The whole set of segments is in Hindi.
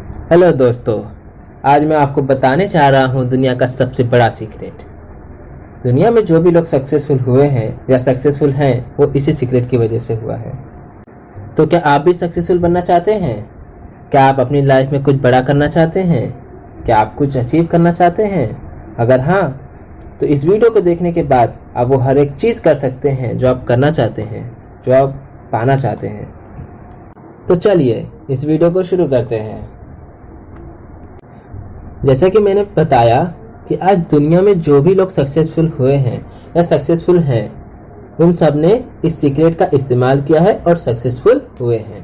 हेलो दोस्तों, आज मैं आपको बताने जा रहा हूँ दुनिया का सबसे बड़ा सीक्रेट। दुनिया में जो भी लोग सक्सेसफुल हुए हैं या सक्सेसफुल हैं वो इसी सीक्रेट की वजह से हुआ है। तो क्या आप भी सक्सेसफुल बनना चाहते हैं? क्या आप अपनी लाइफ में कुछ बड़ा करना चाहते हैं? क्या आप कुछ अचीव करना चाहते हैं? अगर हाँ, तो इस वीडियो को देखने के बाद आप वो हर एक चीज़ कर सकते हैं जो आप करना चाहते हैं, जो आप पाना चाहते हैं। तो चलिए इस वीडियो को शुरू करते हैं। जैसा कि मैंने बताया कि आज दुनिया में जो भी लोग सक्सेसफुल हुए हैं या सक्सेसफुल हैं, उन सब ने इस सीक्रेट का इस्तेमाल किया है और सक्सेसफुल हुए हैं।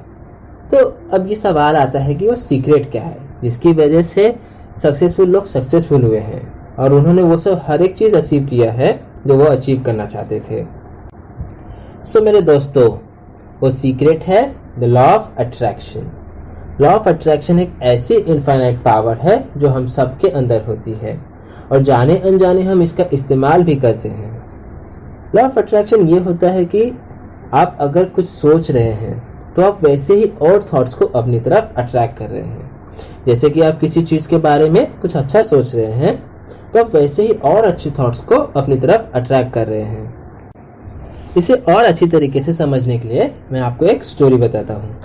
तो अब ये सवाल आता है कि वो सीक्रेट क्या है जिसकी वजह से सक्सेसफुल लोग सक्सेसफुल हुए हैं और उन्होंने वो सब हर एक चीज़ अचीव किया है जो वो अचीव करना चाहते थे। सो मेरे दोस्तों, वो सीक्रेट है the law of attraction. Law of attraction एक ऐसी इनफाइनाइट पावर है जो हम सबके अंदर होती है और जाने अनजाने हम इसका इस्तेमाल भी करते हैं। लॉ ऑफ अट्रैक्शन ये होता है कि आप अगर कुछ सोच रहे हैं तो आप वैसे ही और थॉट्स को अपनी तरफ अट्रैक्ट कर रहे हैं। जैसे कि आप किसी चीज़ के बारे में कुछ अच्छा सोच रहे हैं तो आप वैसे ही और अच्छी थॉट्स को अपनी तरफ अट्रैक्ट कर रहे हैं। इसे और अच्छी तरीके से समझने के लिए मैं आपको एक स्टोरी बताता हूँ।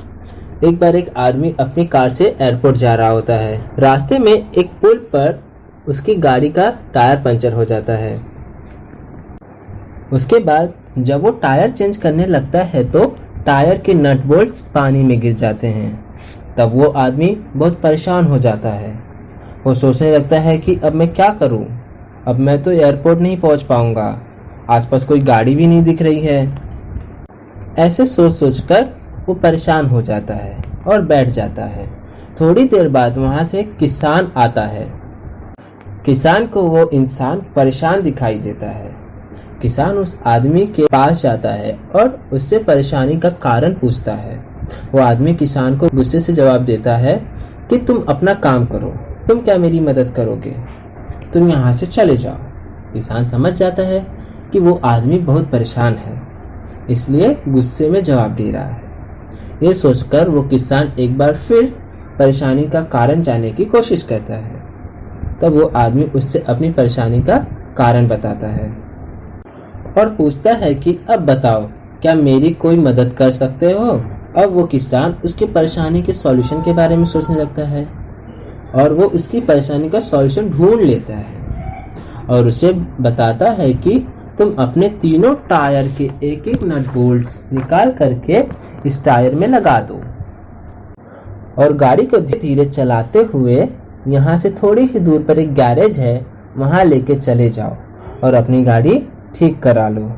एक बार एक आदमी अपनी कार से एयरपोर्ट जा रहा होता है। रास्ते में एक पुल पर उसकी गाड़ी का टायर पंचर हो जाता है। उसके बाद जब वो टायर चेंज करने लगता है तो टायर के नट बोल्ट्स पानी में गिर जाते हैं। तब वो आदमी बहुत परेशान हो जाता है। वो सोचने लगता है कि अब मैं क्या करूं? अब मैं तो एयरपोर्ट नहीं पहुंच पाऊंगा, आसपास कोई गाड़ी भी नहीं दिख रही है। ऐसे सोच सोचकर वो परेशान हो जाता है और बैठ जाता है। थोड़ी देर बाद वहाँ से एक किसान आता है। किसान को वो इंसान परेशान दिखाई देता है। किसान उस आदमी के पास जाता है और उससे परेशानी का कारण पूछता है। वो आदमी किसान को गुस्से से जवाब देता है कि तुम अपना काम करो, तुम क्या मेरी मदद करोगे? तुम यहाँ से चले जाओ। किसान समझ जाता है कि वो आदमी बहुत परेशान है, इसलिए गुस्से में जवाब दे रहा है। ये सोचकर वो किसान एक बार फिर परेशानी का कारण जानने की कोशिश करता है। तब वो आदमी उससे अपनी परेशानी का कारण बताता है और पूछता है कि अब बताओ, क्या मेरी कोई मदद कर सकते हो? अब वो किसान उसकी परेशानी के सॉल्यूशन के बारे में सोचने लगता है और वो उसकी परेशानी का सॉल्यूशन ढूंढ लेता है और उसे बताता है कि तुम अपने तीनों टायर के एक एक नट बोल्ट्स निकाल करके इस टायर में लगा दो और गाड़ी को धीरे धीरे चलाते हुए यहाँ से थोड़ी ही दूर पर एक गैरेज है, वहाँ लेके चले जाओ और अपनी गाड़ी ठीक करा लो।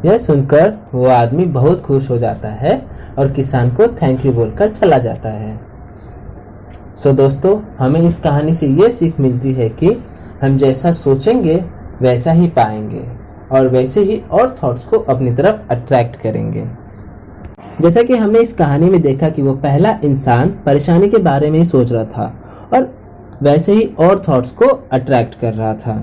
यह सुनकर वो आदमी बहुत खुश हो जाता है और किसान को थैंक यू बोलकर चला जाता है। सो दोस्तों, हमें इस कहानी से ये सीख मिलती है कि हम जैसा सोचेंगे वैसा ही पाएंगे और वैसे ही और थॉट्स को अपनी तरफ अट्रैक्ट करेंगे। जैसा कि हमने इस कहानी में देखा कि वो पहला इंसान परेशानी के बारे में ही सोच रहा था और वैसे ही और थॉट्स को अट्रैक्ट कर रहा था।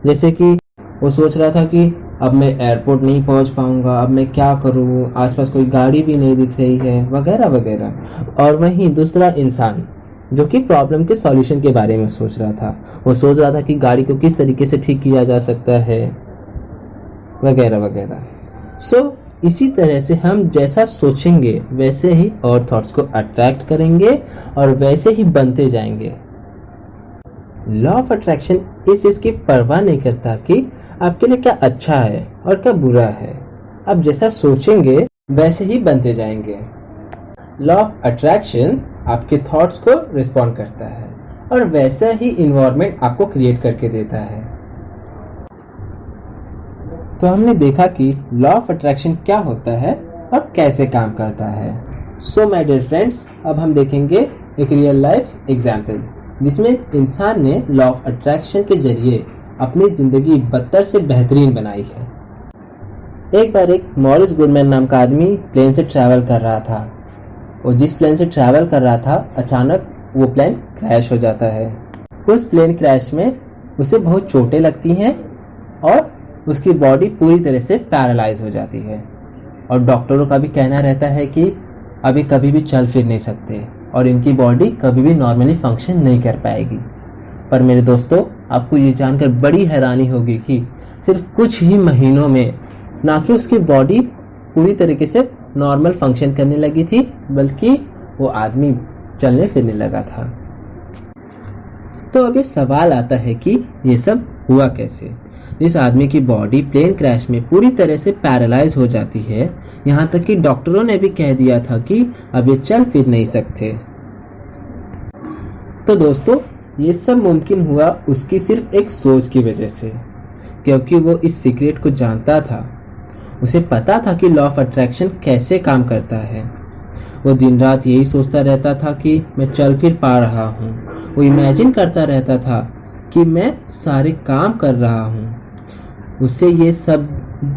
जैसे कि वो सोच रहा था कि अब मैं एयरपोर्ट नहीं पहुंच पाऊंगा, अब मैं क्या करूं, आसपास कोई गाड़ी भी नहीं दिख रही है, वगैरह वगैरह। और वहीं दूसरा इंसान जो कि प्रॉब्लम के सॉल्यूशन के बारे में सोच रहा था, वो सोच रहा था कि गाड़ी को किस तरीके से ठीक किया जा सकता है, वगैरह वगैरह। सो इसी तरह से हम जैसा सोचेंगे वैसे ही और थॉट्स को अट्रैक्ट करेंगे और वैसे ही बनते जाएंगे। लॉ ऑफ अट्रैक्शन इस चीज़ की परवाह नहीं करता कि आपके लिए क्या अच्छा है और क्या बुरा है। आप जैसा सोचेंगे वैसे ही बनते जाएंगे। लॉ ऑफ अट्रैक्शन आपके थॉट्स को रिस्पॉन्ड करता है और वैसा ही इन्वायरमेंट आपको क्रिएट करके देता है। तो हमने देखा कि लॉ ऑफ अट्रैक्शन क्या होता है और कैसे काम करता है। सो माय डियर फ्रेंड्स, अब हम देखेंगे एक रियल लाइफ एग्जाम्पल जिसमें एक इंसान ने लॉ ऑफ अट्रैक्शन के जरिए अपनी ज़िंदगी बदतर से बेहतरीन बनाई है। एक बार एक मॉरिस गुडमैन नाम का आदमी प्लेन से ट्रैवल कर रहा था और जिस प्लेन से ट्रैवल कर रहा था अचानक वो प्लेन क्रैश हो जाता है। उस प्लेन क्रैश में उसे बहुत चोटें लगती हैं और उसकी बॉडी पूरी तरह से पैरालाइज हो जाती है और डॉक्टरों का भी कहना रहता है कि अभी कभी भी चल फिर नहीं सकते और इनकी बॉडी कभी भी नॉर्मली फंक्शन नहीं कर पाएगी। पर मेरे दोस्तों, आपको ये जानकर बड़ी हैरानी होगी कि सिर्फ कुछ ही महीनों में ना कि उसकी बॉडी पूरी तरीके से नॉर्मल फंक्शन करने लगी थी, बल्कि वो आदमी चलने फिरने लगा था। तो अब ये सवाल आता है कि ये सब हुआ कैसे। इस आदमी की बॉडी प्लेन क्रैश में पूरी तरह से पैरालाइज हो जाती है, यहाँ तक कि डॉक्टरों ने भी कह दिया था कि अब ये चल फिर नहीं सकते। तो दोस्तों, ये सब मुमकिन हुआ उसकी सिर्फ एक सोच की वजह से, क्योंकि वो इस सीक्रेट को जानता था। उसे पता था कि लॉ ऑफ अट्रैक्शन कैसे काम करता है। वो दिन रात यही सोचता रहता था कि मैं चल फिर पा रहा हूँ। वो इमेजिन करता रहता था कि मैं सारे काम कर रहा हूँ। उसे ये सब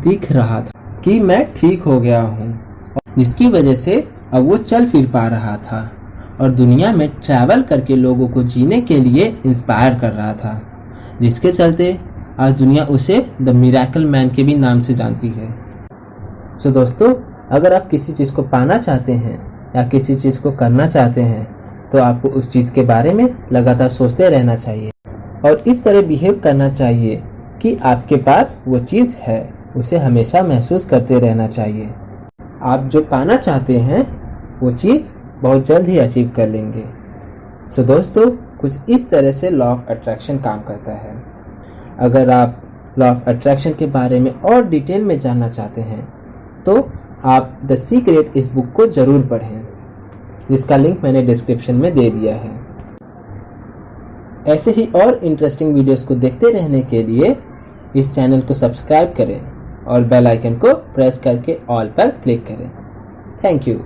दिख रहा था कि मैं ठीक हो गया हूँ, जिसकी वजह से अब वो चल फिर पा रहा था और दुनिया में ट्रैवल करके लोगों को जीने के लिए इंस्पायर कर रहा था, जिसके चलते आज दुनिया उसे द मिरेकल मैन के भी नाम से जानती है। सो दोस्तों, अगर आप किसी चीज़ को पाना चाहते हैं या किसी चीज़ को करना चाहते हैं तो आपको उस चीज़ के बारे में लगातार सोचते रहना चाहिए और इस तरह बिहेव करना चाहिए कि आपके पास वो चीज़ है, उसे हमेशा महसूस करते रहना चाहिए। आप जो पाना चाहते हैं वो चीज़ बहुत जल्द ही अचीव कर लेंगे। सो दोस्तों, कुछ इस तरह से लॉ ऑफ अट्रैक्शन काम करता है। अगर आप लॉ ऑफ अट्रैक्शन के बारे में और डिटेल में जानना चाहते हैं तो आप द सीक्रेट इस बुक को ज़रूर पढ़ें, जिसका लिंक मैंने डिस्क्रिप्शन में दे दिया है। ऐसे ही और इंटरेस्टिंग वीडियोस को देखते रहने के लिए इस चैनल को सब्सक्राइब करें और बेल आइकन को प्रेस करके ऑल पर क्लिक करें। Thank you.